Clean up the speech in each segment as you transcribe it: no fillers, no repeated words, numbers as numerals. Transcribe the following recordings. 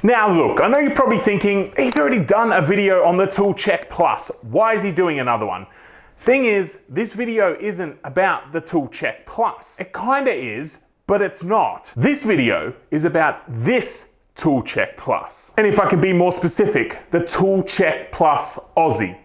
Now look, I know you're probably thinking, he's already done a video on the Tool Check Plus. Why is he doing another one? Thing is, this video isn't about the Tool Check Plus. It kinda is, but it's not. This video is about this Tool Check Plus. And if I can be more specific, the Tool Check Plus Aussie.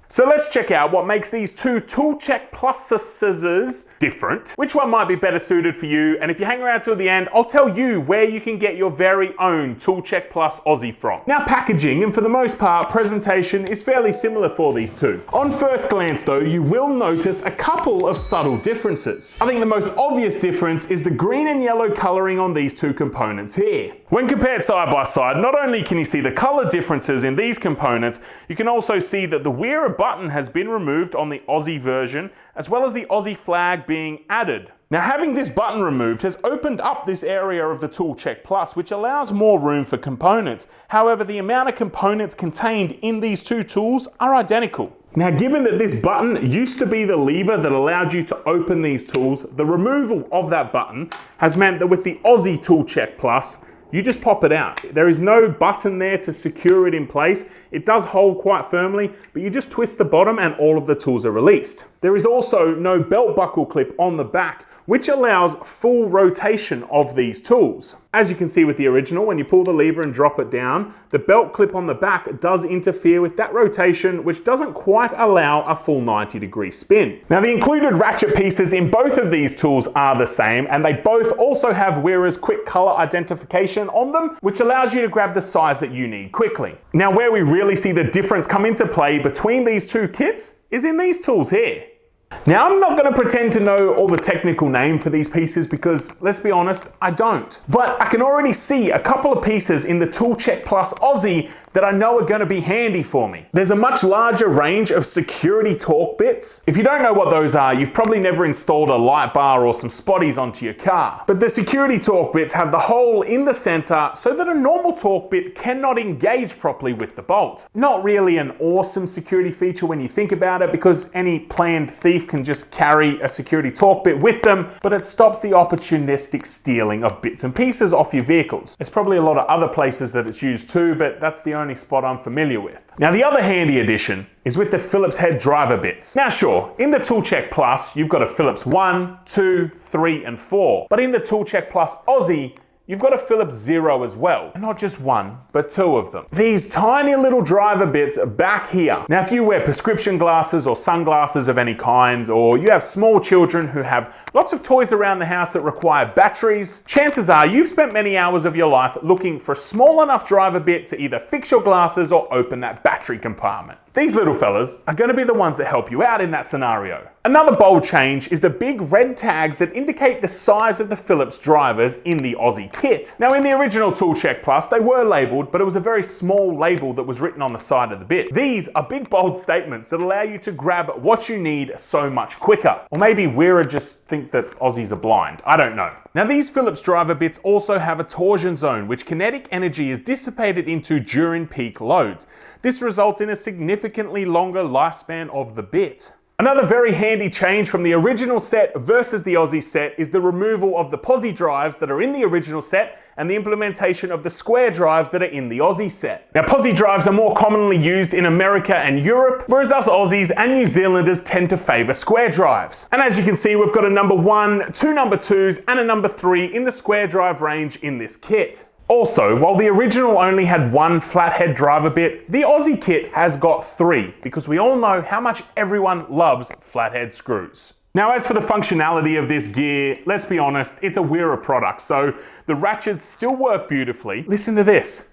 So let's check out what makes these two Tool Check Pluses different, which one might be better suited for you, and if you hang around till the end, I'll tell you where you can get your very own Tool Check Plus Aussie from. Now packaging, and for the most part, presentation is fairly similar for these two. On first glance though, you will notice a couple of subtle differences. I think the most obvious difference is the green and yellow coloring on these two components here. When compared side by side, not only can you see the color differences in these components, you can also see that the wearer button has been removed on the Aussie version, as well as the Aussie flag being added. Now having this button removed has opened up this area of the Tool Check Plus, which allows more room for components. However, the amount of components contained in these two tools are identical. Now given that this button used to be the lever that allowed you to open these tools, the removal of that button has meant that with the Aussie Tool Check Plus, you just pop it out. There is no button there to secure it in place. It does hold quite firmly, but you just twist the bottom and all of the tools are released. There is also no belt buckle clip on the back, which allows full rotation of these tools. As you can see with the original, when you pull the lever and drop it down, the belt clip on the back does interfere with that rotation, which doesn't quite allow a full 90-degree spin. Now the included ratchet pieces in both of these tools are the same, and they both also have wearer's quick color identification on them, which allows you to grab the size that you need quickly. Now where we really see the difference come into play between these two kits is in these tools here. Now I'm not going to pretend to know all the technical name for these pieces because, let's be honest, I don't. But I can already see a couple of pieces in the Tool Check Plus Aussie that I know are going to be handy for me. There's a much larger range of security torque bits. If you don't know what those are, you've probably never installed a light bar or some spotties onto your car. But the security torque bits have the hole in the center so that a normal torque bit cannot engage properly with the bolt. Not really an awesome security feature when you think about it, because any planned thief can just carry a security torque bit with them, but it stops the opportunistic stealing of bits and pieces off your vehicles. There's probably a lot of other places that it's used too, but that's the only spot I'm familiar with. Now the other handy addition is with the Phillips head driver bits. Now sure, in the Tool Check Plus, you've got a Phillips 1, 2, 3, and 4, but in the Tool Check Plus Aussie, you've got a Phillips 0 as well. And not just one, but two of them. These tiny little driver bits are back here. Now, if you wear prescription glasses or sunglasses of any kind, or you have small children who have lots of toys around the house that require batteries, chances are you've spent many hours of your life looking for a small enough driver bit to either fix your glasses or open that battery compartment. These little fellas are going to be the ones that help you out in that scenario. Another bold change is the big red tags that indicate the size of the Phillips drivers in the Aussie kit. Now in the original Tool Check Plus, they were labelled, but it was a very small label that was written on the side of the bit. These are big bold statements that allow you to grab what you need so much quicker. Or maybe wearer just think that Aussies are blind. I don't know. Now these Phillips driver bits also have a torsion zone, which kinetic energy is dissipated into during peak loads. This results in a significantly longer lifespan of the bit. Another very handy change from the original set versus the Aussie set is the removal of the posi drives that are in the original set and the implementation of the square drives that are in the Aussie set. Now posi drives are more commonly used in America and Europe, whereas us Aussies and New Zealanders tend to favour square drives. And as you can see, we've got a number 1, 2 number 2s and a number 3 in the square drive range in this kit. Also, while the original only had one flathead driver bit, the Aussie kit has got 3, because we all know how much everyone loves flathead screws. Now as for the functionality of this gear, let's be honest, it's a wearer product, so the ratchets still work beautifully. Listen to this.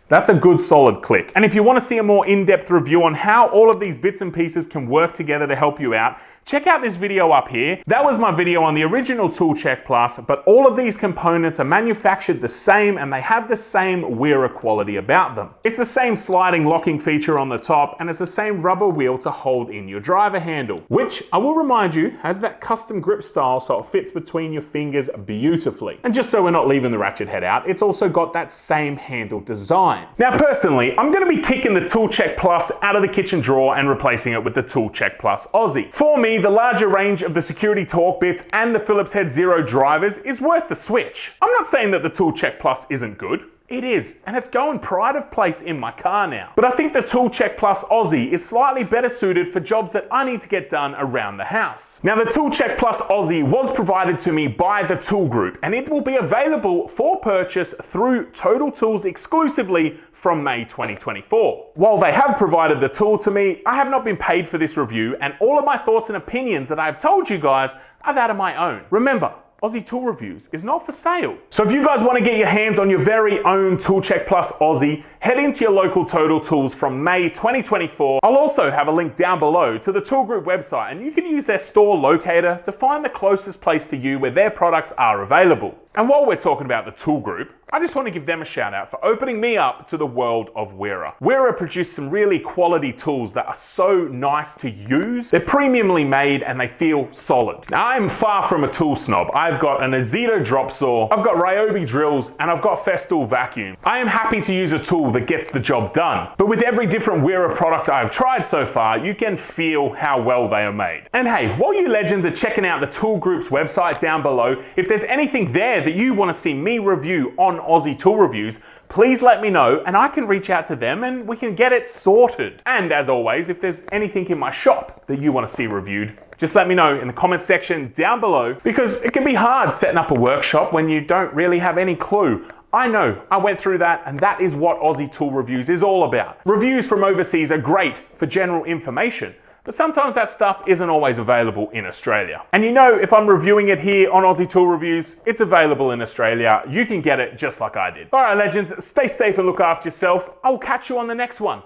That's a good solid click. And if you want to see a more in-depth review on how all of these bits and pieces can work together to help you out, check out this video up here. That was my video on the original Tool Check Plus, but all of these components are manufactured the same and they have the same wearer quality about them. It's the same sliding locking feature on the top, and it's the same rubber wheel to hold in your driver handle, which I will remind you has that custom grip style so it fits between your fingers beautifully. And just so we're not leaving the ratchet head out, it's also got that same handle design. fine. Now personally, I'm going to be kicking the Toolcheck Plus out of the kitchen drawer and replacing it with the Toolcheck Plus Aussie. For me, the larger range of the security torque bits and the Phillips Head Zero drivers is worth the switch. I'm not saying that the Toolcheck Plus isn't good. It is, and it's going pride of place in my car now. But I think the Toolcheck Plus Aussie is slightly better suited for jobs that I need to get done around the house. Now the Toolcheck Plus Aussie was provided to me by the Tool Group, and it will be available for purchase through Total Tools exclusively from May 2024. While they have provided the tool to me, I have not been paid for this review, and all of my thoughts and opinions that I have told you guys are that of my own. Remember, Aussie Tool Reviews is not for sale. So if you guys want to get your hands on your very own Toolcheck Plus Aussie, head into your local Total Tools from May 2024. I'll also have a link down below to the Tool Group website, and you can use their store locator to find the closest place to you where their products are available. And while we're talking about the Tool Group, I just want to give them a shout out for opening me up to the world of Wera. Wera produce some really quality tools that are so nice to use. They're premiumly made and they feel solid. Now I'm far from a tool snob. I've got an Azito drop saw, I've got Ryobi drills, and I've got Festool vacuum. I am happy to use a tool that gets the job done. But with every different Wera product I've tried so far, you can feel how well they are made. And hey, while you legends are checking out the Tool Group's website down below, if there's anything there that you want to see me review on Aussie Tool Reviews, please let me know and I can reach out to them and we can get it sorted. And as always, if there's anything in my shop that you want to see reviewed, just let me know in the comments section down below, because it can be hard setting up a workshop when you don't really have any clue. I know, I went through that, and that is what Aussie Tool Reviews is all about. Reviews from overseas are great for general information, but sometimes that stuff isn't always available in Australia. And you know, if I'm reviewing it here on Aussie Tool Reviews, it's available in Australia. You can get it just like I did. All right, legends, stay safe and look after yourself. I'll catch you on the next one.